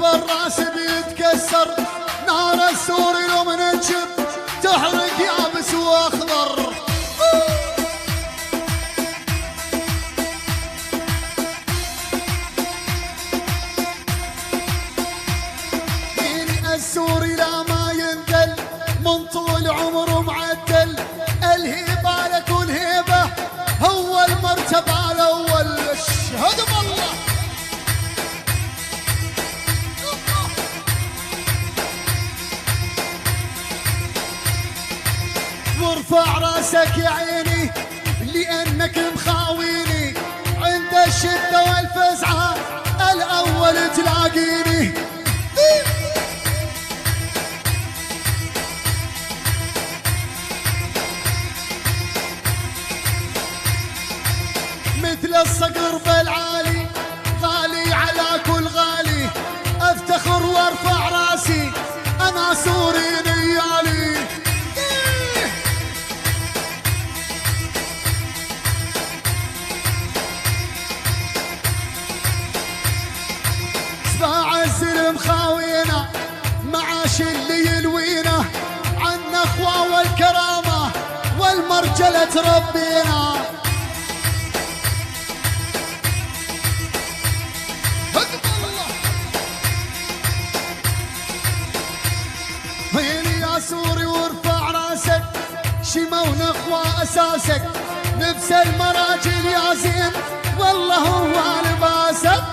الراس بيتكسر، نار السوري لو من تشب تحرق يابس واخضر. السوري لا ما ينذل من طول عمره معدل، الهيبة لك والهيبة هو المرتبة الأول. اشهد بالله. وارفع راسك يا عيني لأنك مخاويني، عند الشدة والفزعة الأول تلاقيني. مثل الصقر بالعالي غالي على كل غالي، افتخر وارفع راسي انا سوري نيالي. سباع الزلم خاوينا معاش اللي يلوينا، عن اخوة والكرامة والمرجلة تربينا. سوري وارفع راسك شمة ونخوة اساسك، نفس المراجل يا زين والله هو لباسك.